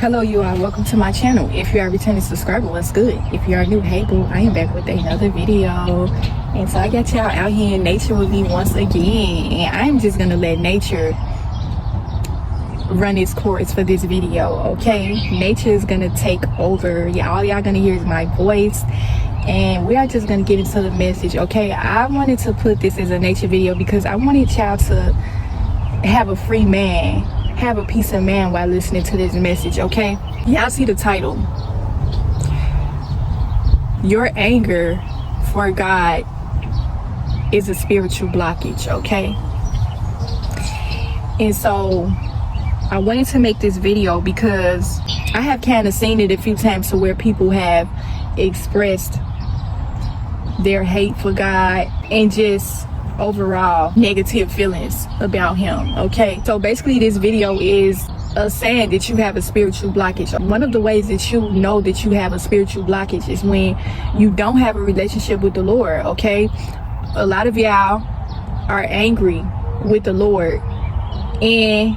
Hello you all, welcome to my channel. If you are a returning subscriber, what's good? If you are new, hey boo, I am back with another video. And so I got y'all out here in nature with me once again, and I'm just gonna let nature run its course for this video, okay? Nature is gonna take over. All y'all gonna hear is my voice, and we are just gonna get into the message, okay? I wanted to put this as a nature video because I wanted y'all to have a free man, have a peace of mind while listening to this message, okay? Y'all see the title, your anger for God is a spiritual blockage, okay? And so I wanted to make this video because I have kind of seen it a few times to where people have expressed their hate for God and just overall negative feelings about him, okay? So basically this video is a sign that you have a spiritual blockage. One of the ways that you know that you have a spiritual blockage is when you don't have a relationship with the Lord, okay? A lot of y'all are angry with the Lord, and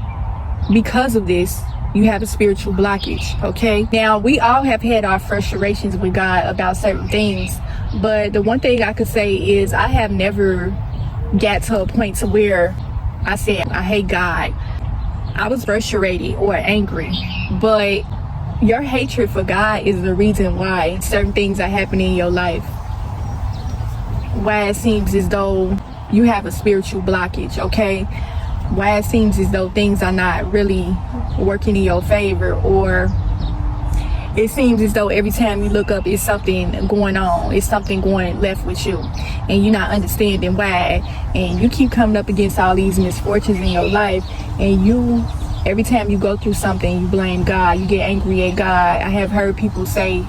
because of this you have a spiritual blockage, okay? Now we all have had our frustrations with God about certain things, but the one thing I could say is I have never got to a point to where I said I hate God. I was frustrated or angry, but your hatred for God is the reason why certain things are happening in your life, why it seems as though you have a spiritual blockage, okay? Why it seems as though things are not really working in your favor, or it seems as though every time you look up, it's something going on. It's something going left with you, and you're not understanding why. And you keep coming up against all these misfortunes in your life, and you, every time you go through something, you blame God. You get angry at God. I have heard people say,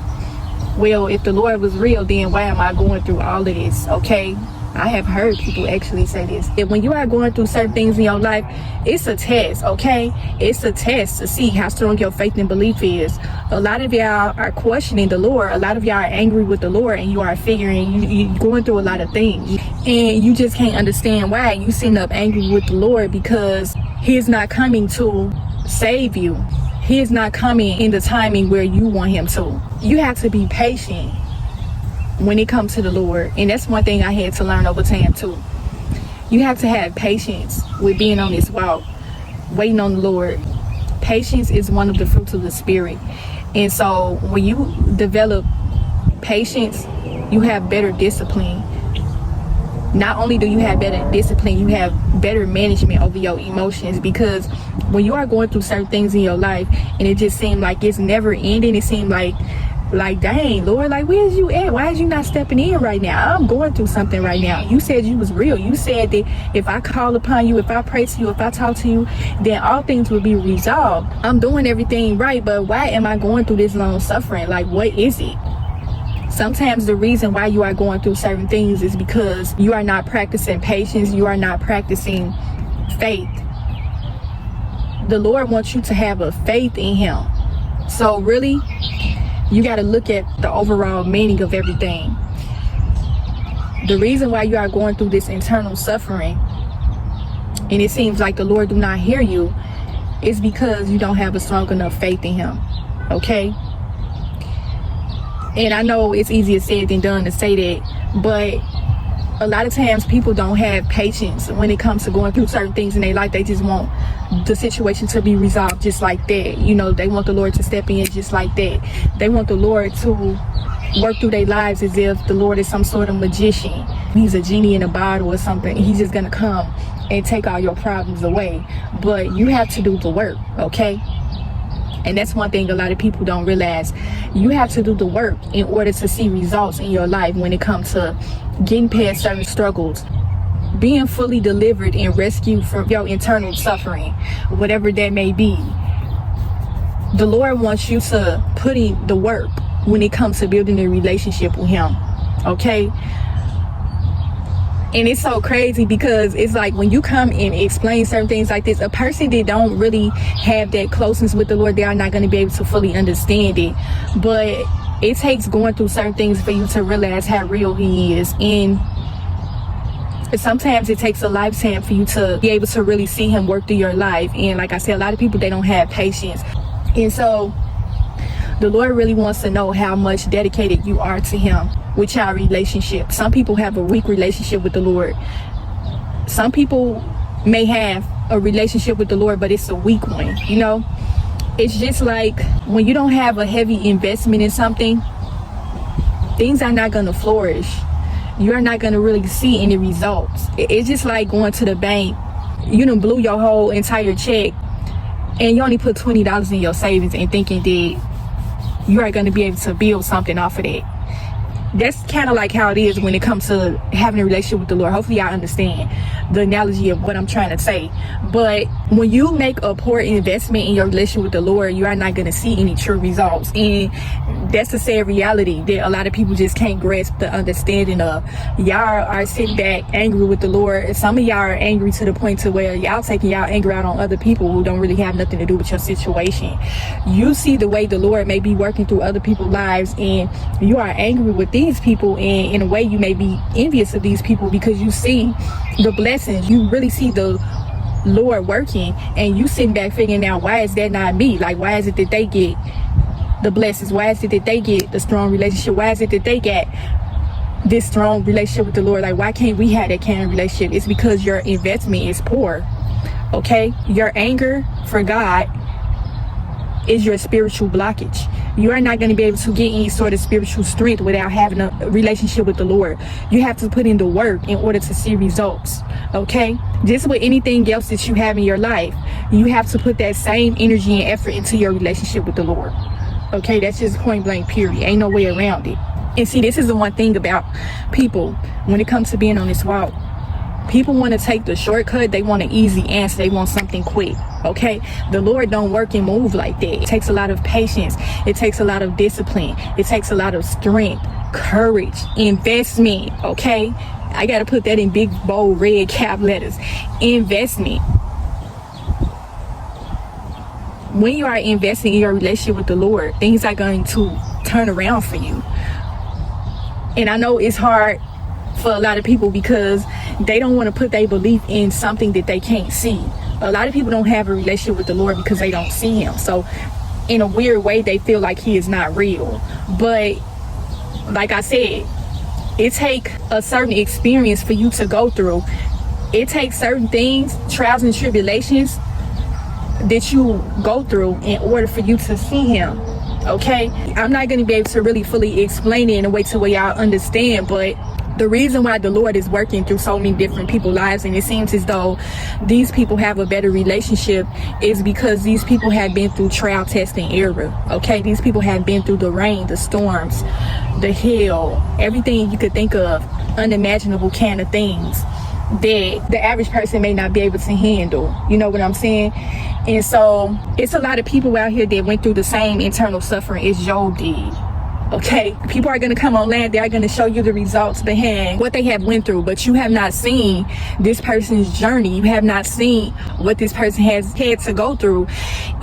well, if the Lord was real, then why am I going through all of this, okay? I have heard people actually say this, that when you are going through certain things in your life, it's a test, okay? It's a test to see how strong your faith and belief is. A lot of y'all are questioning the Lord. A lot of y'all are angry with the Lord, and you are figuring you're going through a lot of things, and you just can't understand why you sitting up angry with the Lord, because he's not coming to save you. He is not coming in the timing where you want him to. You have to be patient when it comes to the Lord, and that's one thing I had to learn over time too. You have to have patience with being on this walk, waiting on the Lord. Patience is one of the fruits of the Spirit, and so when you develop patience, you have better discipline. Not only do you have better discipline, you have better management over your emotions, because when you are going through certain things in your life and it just seems like it's never ending, it seems like dang Lord, like where's you at? Why is you not stepping in right now? I'm going through something right now. You said you was real. You said that if I call upon you, if I pray to you, if I talk to you, then all things will be resolved. I'm doing everything right, but why am I going through this long suffering? Like, what is it? Sometimes the reason why you are going through certain things is because you are not practicing patience. You are not practicing faith. The Lord wants you to have a faith in him. So really, you got to look at the overall meaning of everything. The reason why you are going through this internal suffering, and it seems like the Lord do not hear you, is because you don't have a strong enough faith in him, okay? And I know it's easier said than done to say that, but a lot of times people don't have patience when it comes to going through certain things in their life. They just want the situation to be resolved just like that. You know, they want the Lord to step in just like that. They want the Lord to work through their lives as if the Lord is some sort of magician. He's a genie in a bottle or something. He's just gonna come and take all your problems away. But you have to do the work, okay? And that's one thing a lot of people don't realize. You have to do the work in order to see results in your life when it comes to getting past certain struggles, being fully delivered and rescued from your internal suffering, whatever that may be. The Lord wants you to put in the work when it comes to building a relationship with him, okay? And it's so crazy because it's like when you come and explain certain things like this, a person that don't really have that closeness with the Lord, they are not going to be able to fully understand it. But it takes going through certain things for you to realize how real he is. And sometimes it takes a lifetime for you to be able to really see him work through your life. And like I said, a lot of people, they don't have patience. And so The Lord really wants to know how much dedicated you are to him with your relationship. Some people have a weak relationship with the Lord. Some people may have a relationship with the Lord, but it's a weak one, you know? It's just like when you don't have a heavy investment in something, things are not going to flourish. You're not going to really see any results. It's just like going to the bank. You done blew your whole entire check and you only put $20 in your savings and thinking that you are going to be able to build something off of that. That's kind of like how it is when it comes to having a relationship with the Lord. Hopefully y'all understand the analogy of what I'm trying to say. But when you make a poor investment in your relationship with the Lord, you are not going to see any true results. And that's a sad reality that a lot of people just can't grasp the understanding of. Y'all are sitting back angry with the Lord. Some of y'all are angry to the point to where y'all taking y'all anger out on other people who don't really have nothing to do with your situation. You see the way the Lord may be working through other people's lives, and you are angry with these people, and in a way you may be envious of these people because you see the blessings. You really see the Lord working, and you sitting back figuring out, why is that not me? Like, why is it that they get the blessings? Why is it that they get the strong relationship? Why is it that they get this strong relationship with the Lord? Like, why can't we have that kind of relationship? It's because your investment is poor. Okay, your anger for God is your spiritual blockage. You are not going to be able to get any sort of spiritual strength without having a relationship with the Lord. You have to put in the work in order to see results. Okay, just with anything else that you have in your life, you have to put that same energy and effort into your relationship with the Lord. Okay, that's just point blank period. Ain't no way around it. And see, this is the one thing about people when it comes to being on this walk. People want to take the shortcut. They want an easy answer. They want something quick. Okay, the Lord don't work and move like that. It takes a lot of patience. It takes a lot of discipline. It takes a lot of strength, courage, investment. Okay, I got to put that in big bold red cap letters. Investment. When you are investing in your relationship with the Lord, things are going to turn around for you. And I know it's hard for a lot of people because they don't want to put their belief in something that they can't see. A lot of people don't have a relationship with the Lord because they don't see him. So in a weird way, they feel like he is not real. But like I said, it takes a certain experience for you to go through. It takes certain things, trials and tribulations that you go through in order for you to see him. Okay, I'm not going to be able to really fully explain it in a way to where y'all understand, but the reason why the Lord is working through so many different people's lives, and it seems as though these people have a better relationship, is because these people have been through trial, test, and error. Okay, these people have been through the rain, the storms, the hell, everything you could think of, unimaginable kind of things that the average person may not be able to handle. You know what I'm saying? And so it's a lot of people out here that went through the same internal suffering as Job did. Okay, people are going to come online, they are going to show you the results behind what they have went through, but you have not seen this person's journey. You have not seen what this person has had to go through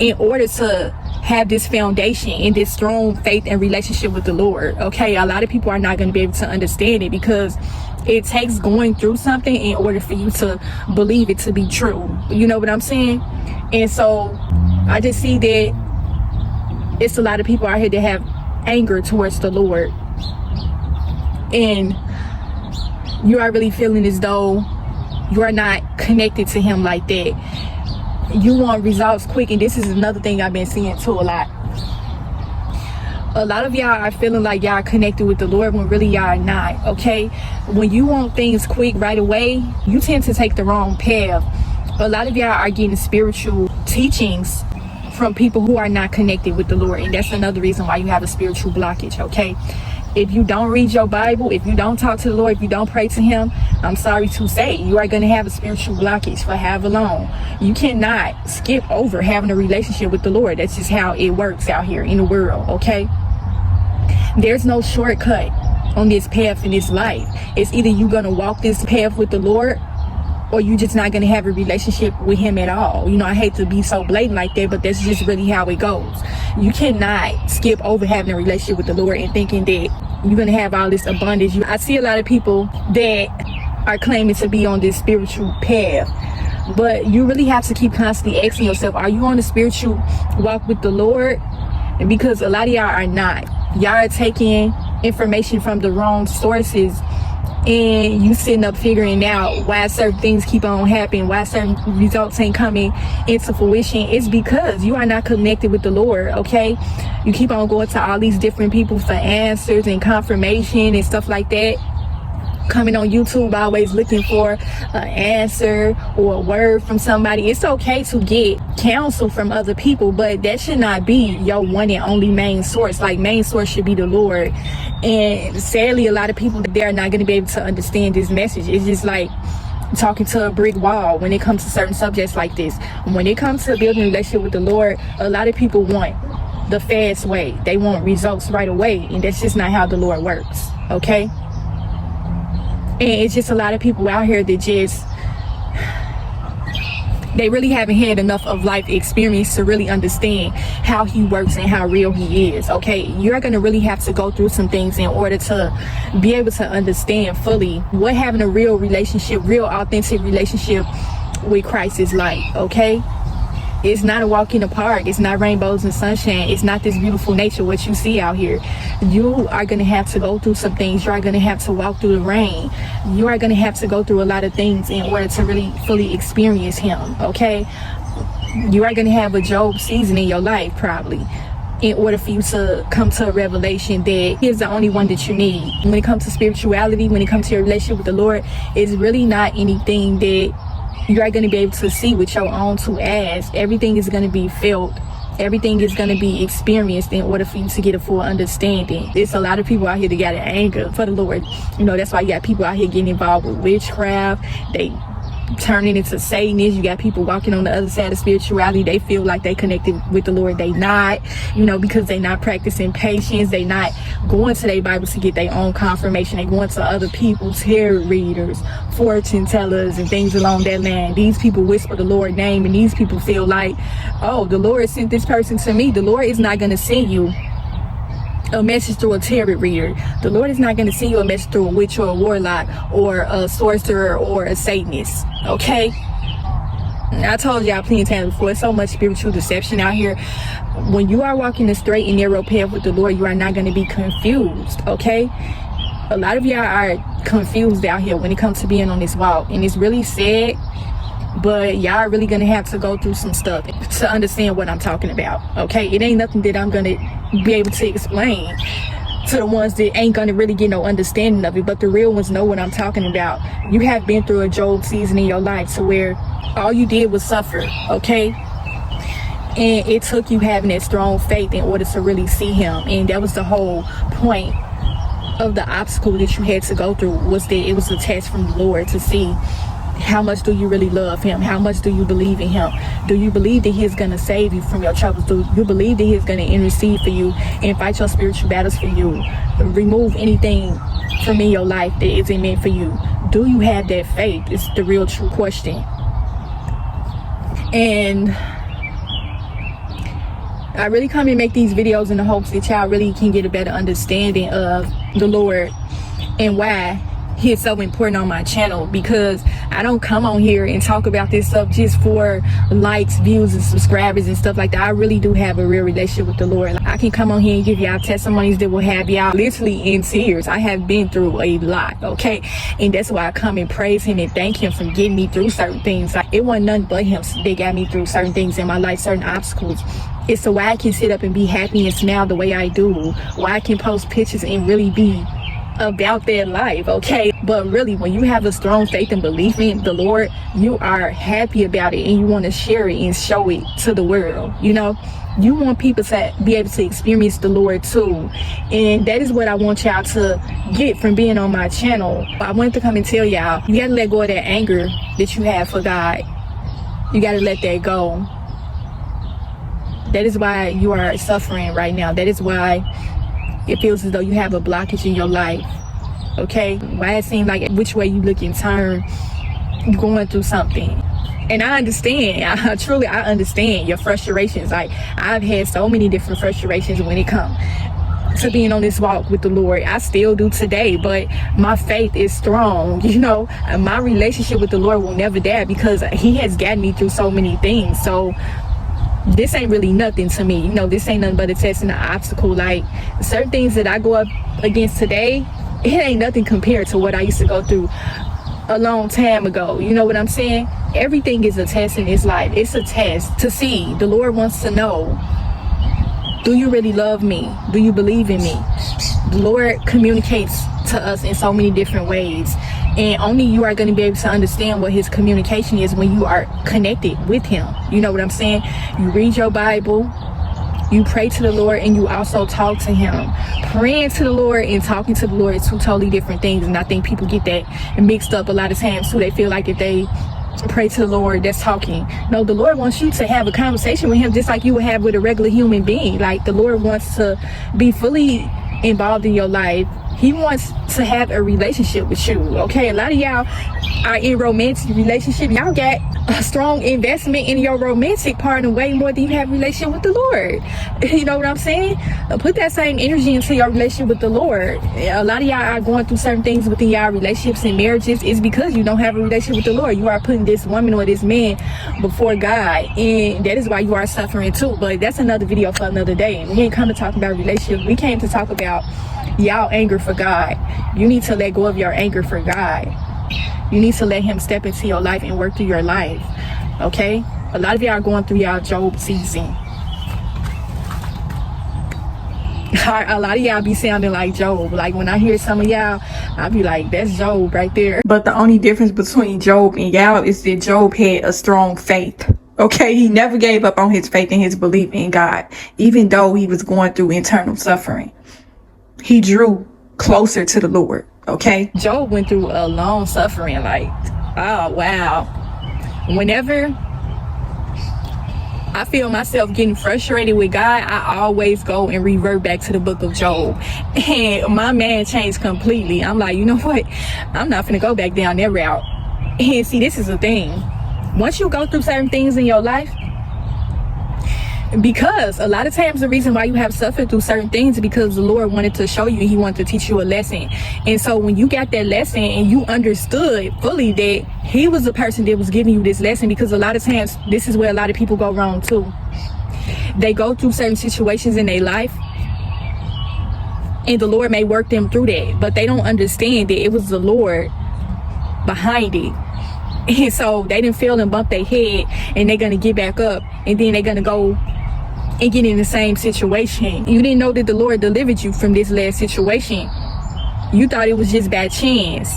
in order to have this foundation and this strong faith and relationship with the Lord. Okay, a lot of people are not going to be able to understand it because it takes going through something in order for you to believe it to be true. You know what I'm saying? And so I just see that it's a lot of people out here that have anger towards the Lord, and you are really feeling as though you are not connected to him like that. You want results quick, and this is another thing I've been seeing too a lot. A lot of y'all are feeling like y'all are connected with the Lord when really y'all are not. Okay, when you want things quick right away, you tend to take the wrong path. A lot of y'all are getting spiritual teachings from people who are not connected with the Lord, and that's another reason why you have a spiritual blockage. Okay, if you don't read your Bible, if you don't talk to the Lord, if you don't pray to him, I'm sorry to say, you are going to have a spiritual blockage for however long. You cannot skip over having a relationship with the Lord. That's just how it works out here in the world. Okay, there's no shortcut on this path in this life. It's either you're going to walk this path with the Lord, or you just not going to have a relationship with him at all. You know, I hate to be so blatant like that, but that's just really how it goes. You cannot skip over having a relationship with the Lord and thinking that you're going to have all this abundance. I see a lot of people that are claiming to be on this spiritual path, but you really have to keep constantly asking yourself, are you on a spiritual walk with the Lord? And because a lot of y'all are not. Y'all are taking information from the wrong sources, and you sitting up figuring out why certain things keep on happening, why certain results ain't coming into fruition. It's because you are not connected with the Lord, okay? You keep on going to all these different people for answers and confirmation and stuff like that. Coming on YouTube, always looking for an answer or a word from somebody. It's okay to get counsel from other people, but that should not be your one and only main source. Like, main source should be the Lord. And sadly, a lot of people, they're not going to be able to understand this message. It's just like talking to a brick wall when it comes to certain subjects like this. When it comes to building a relationship with the Lord, a lot of people want the fast way. They want results right away, and that's just not how the Lord works, okay? And it's just a lot of people out here that just, they really haven't had enough of life experience to really understand how he works and how real he is, okay? You're going to really have to go through some things in order to be able to understand fully what having a real relationship, real authentic relationship with Christ is like, okay? It's not a walk in the park. It's not rainbows and sunshine. It's not this beautiful nature, what you see out here. You are going to have to go through some things. You are going to have to walk through the rain. You are going to have to go through a lot of things in order to really fully experience him, okay? You are going to have a Job season in your life, probably, in order for you to come to a revelation that he is the only one that you need. When it comes to spirituality, when it comes to your relationship with the Lord, it's really not anything that you are going to be able to see with your own two eyes. Everything is going to be felt. Everything is going to be experienced in order for you to get a full understanding. There's a lot of people out here that got an anger for the Lord. You know, that's why you got people out here getting involved with witchcraft. They turning into Satanists. You got people walking on the other side of spirituality. They feel like they connected with the Lord. They not, you know, because they not practicing patience. They not going to their Bible to get their own confirmation. They going to other people, tarot readers, fortune tellers, and things along that line. These people whisper the Lord's name, and these people feel like, oh, the Lord sent this person to me. The Lord is not going to send you a message through a tarot reader. The Lord is not going to send you a message through a witch or a warlock or a sorcerer or a Satanist, okay? I told y'all plenty of times before, it's so much spiritual deception out here. When you are walking the straight and narrow path with the Lord, you are not going to be confused, okay? A lot of y'all are confused out here when it comes to being on this walk, and it's really sad, but y'all are really gonna have to go through some stuff to understand what I'm talking about, okay? It ain't nothing that I'm gonna be able to explain to the ones that ain't gonna really get no understanding of it, but the real ones know what I'm talking about. You have been through a Job season in your life to where all you did was suffer, okay? And it took you having that strong faith in order to really see him, and that was the whole point of the obstacle that you had to go through, was that it was a test from the Lord to see how much do you really love him? How much do you believe in him? Do you believe that he's going to save you from your troubles? Do you believe that he's going to intercede for you and fight your spiritual battles for you? Remove anything from in your life that isn't meant for you. Do you have that faith? It's the real true question. And I really come and make these videos in the hopes that y'all really can get a better understanding of the Lord and why he is so important on my channel, because I don't come on here and talk about this stuff just for likes, views, and subscribers and stuff like that. I really do have a real relationship with the Lord. I can come on here and give y'all testimonies that will have y'all literally in tears. I have been through a lot, okay? And that's why I come and praise him and thank him for getting me through certain things. Like, it wasn't nothing but him that got me through certain things in my life, certain obstacles. It's so why I can sit up and be happy and smile the way I do, why I can post pictures and really be about their life, okay? But really, when you have a strong faith and belief in the Lord, you are happy about it and you want to share it and show it to the world. You know, you want people to be able to experience the Lord too, and that is what I want y'all to get from being on my channel. I wanted to come and tell y'all, you got to let go of that anger that you have for God. You got to let that go. That is why you are suffering right now. That is why it feels as though you have a blockage in your life, okay? Why it seems like which way you look and turn, you're going through something. And I understand, I understand your frustrations. Like, I've had so many different frustrations when it comes to being on this walk with the Lord. I still do today, but my faith is strong, you know? And my relationship with the Lord will never die because he has gotten me through so many things. So this ain't really nothing to me. You know, this ain't nothing but a test and an obstacle. Like, certain things that I go up against today, it ain't nothing compared to what I used to go through a long time ago. You know what I'm saying? Everything is a test in this life. It's a test to see. The Lord wants to know, do you really love me? Do you believe in me? The Lord communicates to us in so many different ways, and only you are going to be able to understand what his communication is when you are connected with him. You know what I'm saying? You read your Bible, you pray to the Lord, and you also talk to him. Praying to the Lord and talking to the Lord is two totally different things, and I think people get that mixed up a lot of times too. They feel like if they pray to the Lord, that's talking. No, the Lord wants you to have a conversation with him just like you would have with a regular human being. Like, the Lord wants to be fully involved in your life. He wants to have a relationship with you. Okay, a lot of y'all are in romantic relationship. Y'all got a strong investment in your romantic partner way more than you have a relationship with the Lord. You know what I'm saying? Put that same energy into your relationship with the Lord. A lot of y'all are going through certain things within y'all relationships and marriages. It's because you don't have a relationship with the Lord. You are putting this woman or this man before God, and that is why you are suffering too. But that's another video for another day. We ain't come to talk about relationships. We came to talk about y'all anger for God. You need to let go of your anger for God. You need to let him step into your life and work through your life. Okay? A lot of y'all are going through y'all Job season. A lot of y'all be sounding like Job. Like, when I hear some of y'all, I'll be like, that's Job right there. But the only difference between Job and y'all is that Job had a strong faith. Okay, he never gave up on his faith and his belief in God, even though he was going through internal suffering. He drew closer to the Lord. Okay, Job went through a long suffering. Like, oh wow. Whenever I feel myself getting frustrated with God, I always go and revert back to the book of Job, and my man changed completely. I'm like, you know what, I'm not gonna go back down that route. And see, this is the thing, once you go through certain things in your life, because a lot of times the reason why you have suffered through certain things is because the Lord wanted to show you, he wanted to teach you a lesson. And so when you got that lesson and you understood fully that he was the person that was giving you this lesson, because a lot of times this is where a lot of people go wrong too. They go through certain situations in their life and the Lord may work them through that, but they don't understand that it was the Lord behind it. And so they didn't feel and bump their head, and they're gonna get back up, and then they're gonna go and get in the same situation. You didn't know that the Lord delivered you from this last situation. You thought it was just by chance,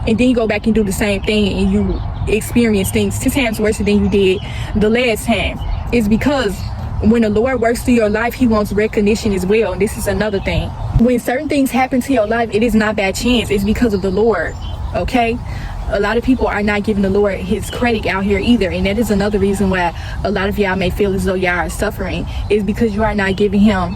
and then you go back and do the same thing and you experience things 10 times worse than you did the last time. It's because when the Lord works through your life, he wants recognition as well. And this is another thing, when certain things happen to your life, it is not by chance, it's because of the Lord. Okay, a lot of people are not giving the Lord his credit out here either, and that is another reason why a lot of y'all may feel as though y'all are suffering, is because you are not giving him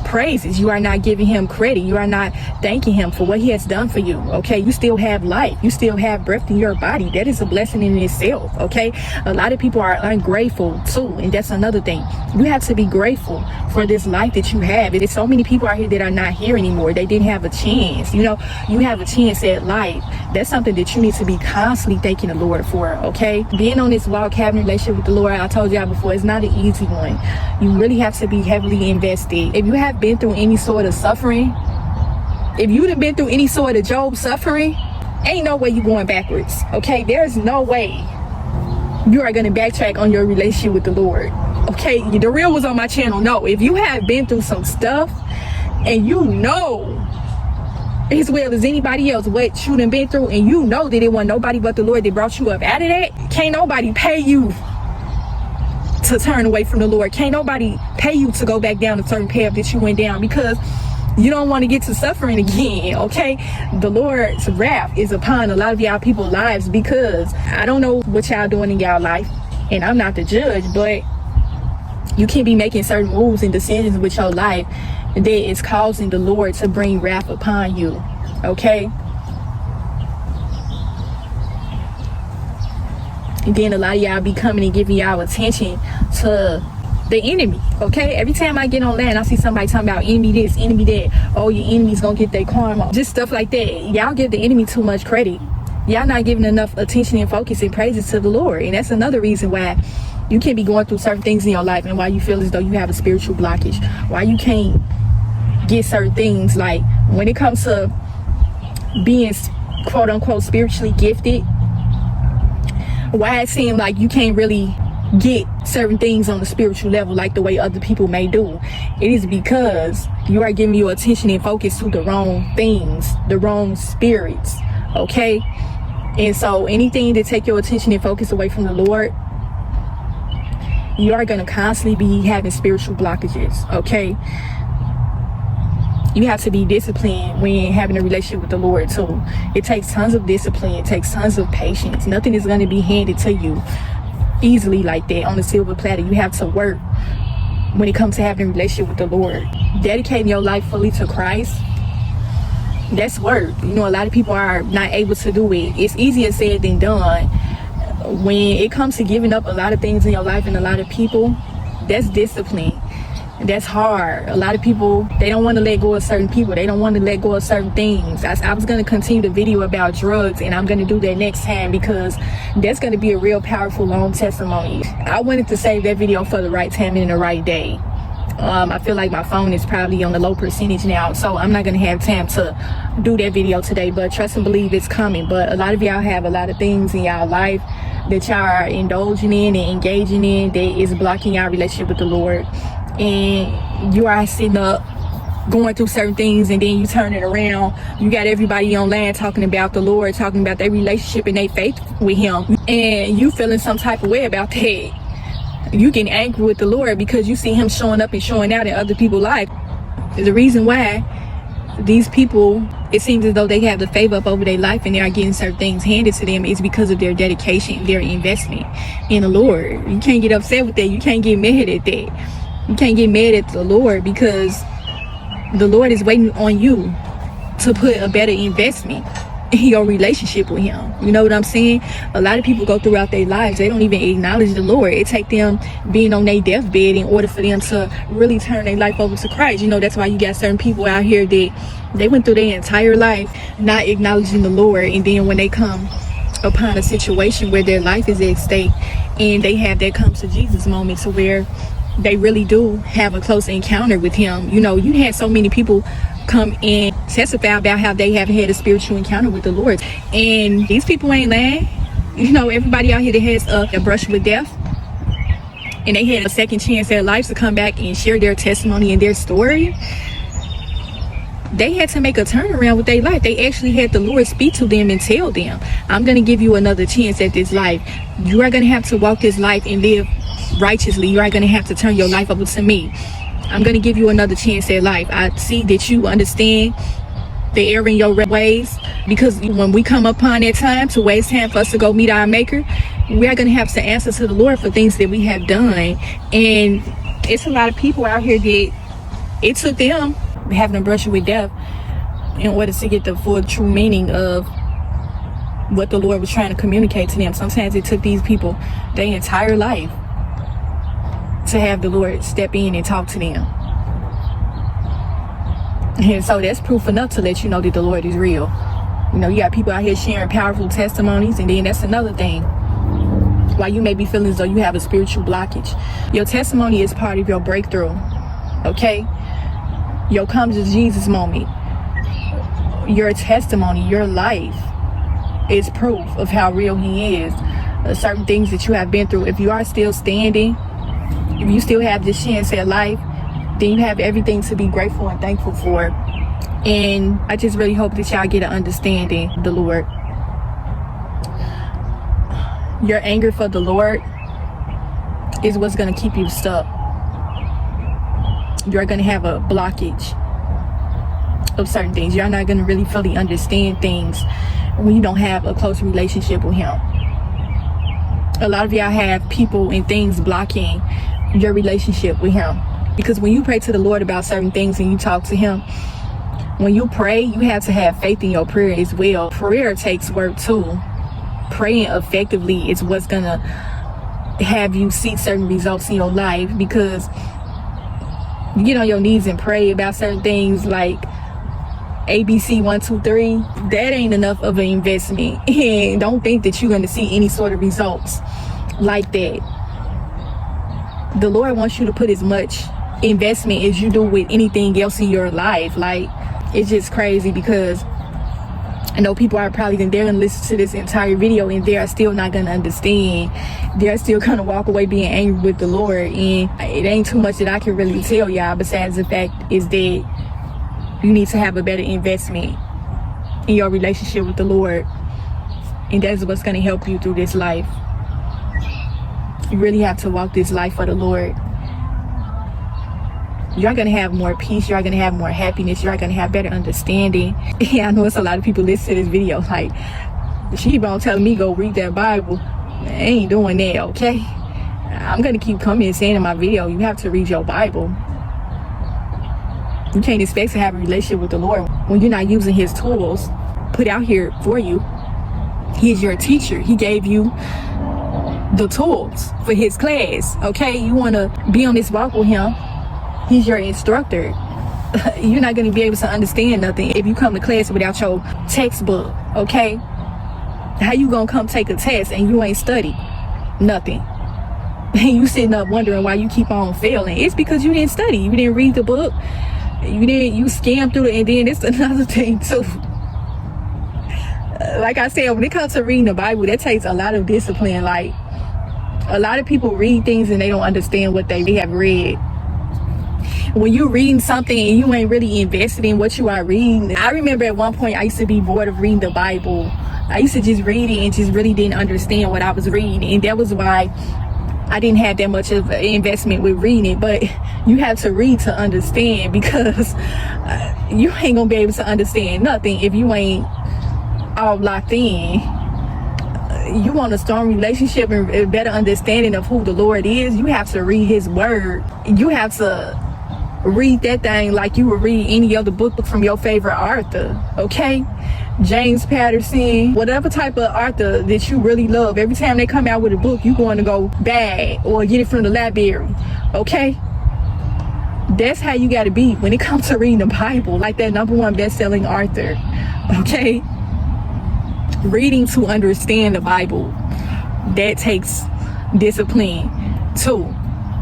praises. You are not giving him credit. You are not thanking him for what he has done for you. Okay, you still have life, you still have breath in your body. That is a blessing in itself. Okay, a lot of people are ungrateful too, and that's another thing. You have to be grateful for this life that you have. There's so many people out here that are not here anymore. They didn't have a chance. You know, you have a chance at life. That's something that you need to be constantly thanking the Lord for. Okay, being on this walk, having a relationship with the Lord, I told y'all before, it's not an easy one. You really have to be heavily invested. If you have been through any sort of suffering, if you've been through any sort of Job suffering, ain't no way you going backwards. Okay, there's no way you are going to backtrack on your relationship with the Lord. Okay, the real was on my channel. No, if you have been through some stuff and you know as well as anybody else what you done been through, and you know that it wasn't nobody but the Lord that brought you up out of that, can't nobody pay you to turn away from the Lord. Can't nobody pay you to go back down a certain path that you went down, because you don't want to get to suffering again. Okay, the Lord's wrath is upon a lot of y'all people's lives, because I don't know what y'all doing in y'all life, and I'm not the judge, but you can be making certain moves and decisions with your life that is causing the Lord to bring wrath upon you. Okay, and then a lot of y'all be coming and giving y'all attention to the enemy. Okay, every time I get on land, I see somebody talking about enemy this, enemy that. Oh, your enemy's gonna get their karma, just stuff like that. Y'all give the enemy too much credit. Y'all not giving enough attention and focus and praises to the Lord. And that's another reason why you can't be going through certain things in your life and why you feel as though you have a spiritual blockage. Why you can't get certain things. Like when it comes to being quote unquote spiritually gifted, why it seems like you can't really get certain things on the spiritual level like the way other people may do. It is because you are giving your attention and focus to the wrong things, the wrong spirits. Okay? And so anything to take your attention and focus away from the Lord, you are going to constantly be having spiritual blockages. Okay? You have to be disciplined when having a relationship with the Lord too. It takes tons of discipline. It takes tons of patience. Nothing is going to be handed to you easily like that on a silver platter. You have to work when it comes to having a relationship with the Lord. Dedicating your life fully to Christ, that's work. You know, a lot of people are not able to do it. It's easier said than done. When it comes to giving up a lot of things in your life and a lot of people, that's discipline. That's hard. A lot of people, they don't want to let go of certain people. They don't want to let go of certain things. I was going to continue the video about drugs, and I'm going to do that next time because that's going to be a real powerful long testimony. I wanted to save that video for the right time and the right day. I feel like my phone is probably on the low percentage now, so I'm not going to have time to do that video today, but trust and believe it's coming. But a lot of y'all have a lot of things in y'all life that y'all are indulging in and engaging in that is blocking your relationship with the Lord. And you are sitting up going through certain things, and then you turn it around. You got everybody online talking about the Lord, talking about their relationship and their faith with him, and you feeling some type of way about that. You getting angry with the Lord because you see him showing up and showing out in other people's life. The reason why these people, it seems as though they have the favor up over their life and they are getting certain things handed to them, is because of their dedication, their investment in the Lord. You can't get upset with that. You can't get mad at that. You can't get mad at the Lord because the Lord is waiting on you to put a better investment in your relationship with him. You know what I'm saying? A lot of people go throughout their lives, they don't even acknowledge the Lord. It takes them being on their deathbed in order for them to really turn their life over to Christ. You know, that's why you got certain people out here that they went through their entire life not acknowledging the Lord, and then when they come upon a situation where their life is at stake and they have that comes to Jesus moment to where they really do have a close encounter with him. You know, you had so many people come and testify about how they have had a spiritual encounter with the Lord, and these people ain't lying. You know, everybody out here that has a brush with death and they had a second chance at life to come back and share their testimony and their story, they had to make a turnaround with their life. They actually had the Lord speak to them and tell them, I'm going to give you another chance at this life. You are going to have to walk this life and live righteously. You are going to have to turn your life over to me. I'm going to give you another chance at life. I see that you understand the error in your ways, because when we come upon that time to waste time for us to go meet our maker, we are going to have to answer to the Lord for things that we have done. And it's a lot of people out here that it took them having a brush with death in order to get the full true meaning of what the Lord was trying to communicate to them. Sometimes it took these people their entire life to have the Lord step in and talk to them. And so that's proof enough to let you know that the Lord is real. You know, you got people out here sharing powerful testimonies, and then that's another thing. While you may be feeling as though you have a spiritual blockage, your testimony is part of your breakthrough. Okay? Your come to Jesus moment, your testimony, your life is proof of how real he is. Certain things that you have been through, if you are still standing, if you still have this chance at life, then you have everything to be grateful and thankful for. And I just really hope that y'all get an understanding of the Lord. Your anger for the Lord is what's going to keep you stuck. You're going to have a blockage of certain things. You're not going to really fully understand things when you don't have a close relationship with him. A lot of y'all have people and things blocking your relationship with him, because when you pray to the Lord about certain things and you talk to him, when you pray, you have to have faith in your prayer as well. Prayer takes work too. Praying effectively is what's going to have you see certain results in your life, because you get on your knees and pray about certain things, like ABC 1 2 3, that ain't enough of an investment. And don't think that you're going to see any sort of results like that. The Lord wants you to put as much investment as you do with anything else in your life. Like, it's just crazy, because I know people are probably they're gonna listen to this entire video and they are still not gonna understand. They're still gonna walk away being angry with the Lord, and it ain't too much that I can really tell y'all besides the fact is that you need to have a better investment in your relationship with the Lord, and that's what's gonna help you through this life. You really have to walk this life for the Lord. You're going to have more peace. You're going to have more happiness. You're going to have better understanding. Yeah, I know it's a lot of people listen to this video like, she keep on telling me go read that Bible. I ain't doing that, okay? I'm going to keep coming and saying in my video, you have to read your Bible. You can't expect to have a relationship with the Lord when you're not using his tools put out here for you. He is your teacher. He gave you the tools for his class, okay? You want to be on this walk with him. He's your instructor. You're not going to be able to understand nothing if you come to class without your textbook, okay? How you going to come take a test and you ain't studied nothing? And you sitting up wondering why you keep on failing. It's because you didn't study. You didn't read the book. You scammed through it. And then it's another thing too. Like I said, when it comes to reading the Bible, that takes a lot of discipline. Like, a lot of people read things and they don't understand what they have read. When you're reading something and you ain't really invested in what you are reading. I remember at one point I used to be bored of reading the Bible. I used to just read it and just really didn't understand what I was reading, and that was why I didn't have that much of an investment with reading it. But you have to read to understand, because you ain't gonna be able to understand nothing if you ain't all locked in. You want a strong relationship and a better understanding of who the Lord is, you have to read his word. You have to read that thing like you would read any other book from your favorite author, okay? James Patterson, whatever type of author that you really love. Every time they come out with a book, you going to go buy or get it from the library, okay? That's how you got to be when it comes to reading the Bible, like that #1 best-selling author, okay? Reading to understand the Bible, that takes discipline too,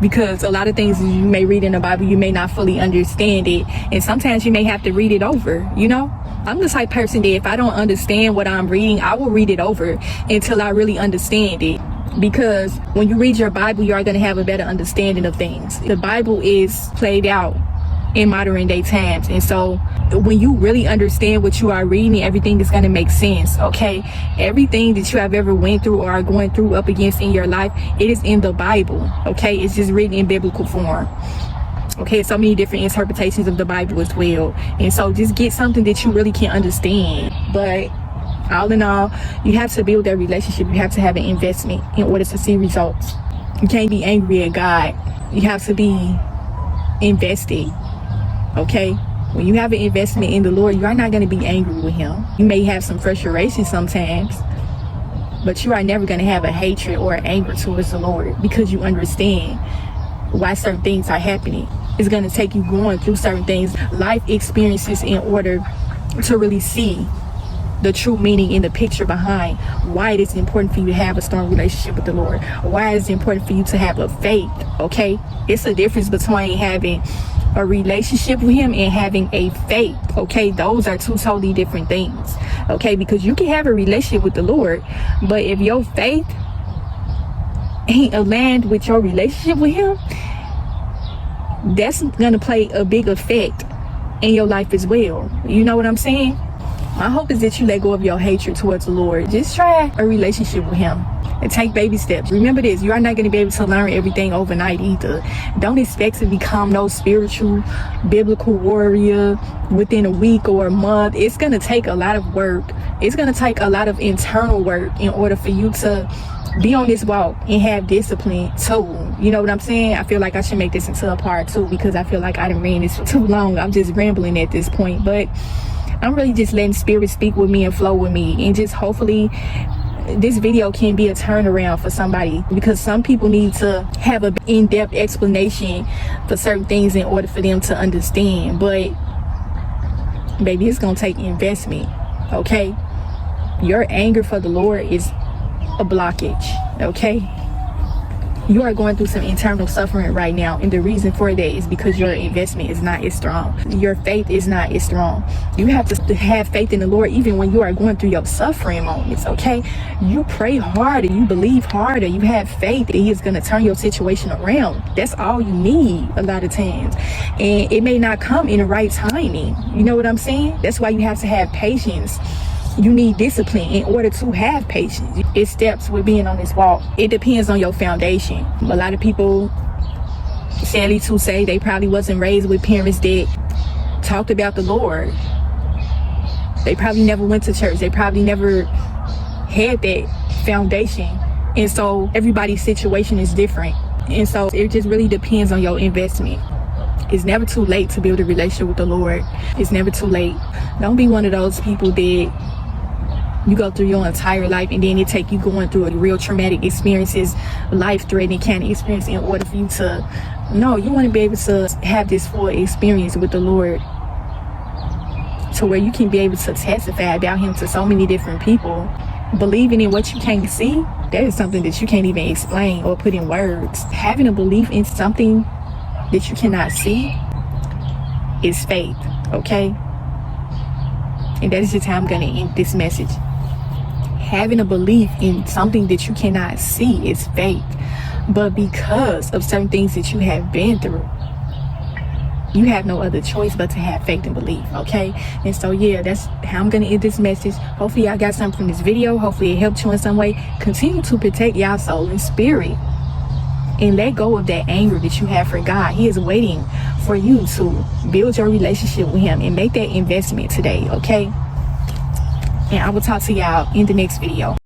because a lot of things you may read in the Bible, you may not fully understand it, and sometimes you may have to read it over. You know, I'm the type of person that if I don't understand what I'm reading, I will read it over until I really understand it. Because when you read your Bible, you are going to have a better understanding of things. The Bible is played out in modern day times, and so when you really understand what you are reading, everything is going to make sense, okay? Everything that you have ever went through or are going through up against in your life, it is in the Bible, okay? It's just written in biblical form, okay? So many different interpretations of the Bible as well, and so just get something that you really can understand. But all in all, you have to build that relationship. You have to have an investment in order to see results. You can't be angry at God. You have to be invested, okay? When you have an investment in the Lord, you are not going to be angry with him. You may have some frustration sometimes, but you are never going to have a hatred or anger towards the Lord, because you understand why certain things are happening. It's going to take you going through certain things, life experiences, in order to really see the true meaning in the picture behind why it is important for you to have a strong relationship with the Lord, why it's important for you to have a faith, okay? It's a difference between having a relationship with him and having a faith, okay? Those are two totally different things, okay? Because you can have a relationship with the Lord, but if your faith ain't aligned with your relationship with him, that's gonna play a big effect in your life as well. You know what I'm saying? My hope is that you let go of your hatred towards the Lord. Just try a relationship with him and take baby steps. Remember this, you are not going to be able to learn everything overnight either. Don't expect to become no spiritual, biblical warrior within a week or a month. It's going to take a lot of work. It's going to take a lot of internal work in order for you to be on this walk and have discipline too. You know what I'm saying? I feel like I should make this into a part 2, because I feel like I done ran this for too long. I'm just rambling at this point, but I'm really just letting spirit speak with me and flow with me, and just hopefully this video can be a turnaround for somebody, because some people need to have an in-depth explanation for certain things in order for them to understand. But baby, it's gonna take investment. Okay, your anger for the Lord is a blockage. Okay, you are going through some internal suffering right now, and the reason for that is because your investment is not as strong. Your faith is not as strong. You have to have faith in the Lord even when you are going through your suffering moments. Okay, you pray harder, you believe harder, you have faith that He is going to turn your situation around. That's all you need a lot of times, and it may not come in the right timing. You know what I'm saying? That's why you have to have patience. You need discipline in order to have patience. It steps with being on this walk. It depends on your foundation. A lot of people, sadly to say, they probably wasn't raised with parents that talked about the Lord. They probably never went to church. They probably never had that foundation. And so everybody's situation is different. And so it just really depends on your investment. It's never too late to build a relationship with the Lord. It's never too late. Don't be one of those people that you go through your entire life and then it take you going through a real traumatic experiences, life-threatening kind of experience in order for you to, no, you want to be able to have this full experience with the Lord to where you can be able to testify about Him to so many different people. Believing in what you can't see, that is something that you can't even explain or put in words. Having a belief in something that you cannot see is faith, okay? And that is just how I'm going to end this message. Having a belief in something that you cannot see is faith. But because of certain things that you have been through, you have no other choice but to have faith and belief, okay? And so, yeah, that's how I'm going to end this message. Hopefully, y'all got something from this video. Hopefully, it helped you in some way. Continue to protect y'all soul and spirit. And let go of that anger that you have for God. He is waiting for you to build your relationship with Him and make that investment today, okay? And I will talk to y'all in the next video.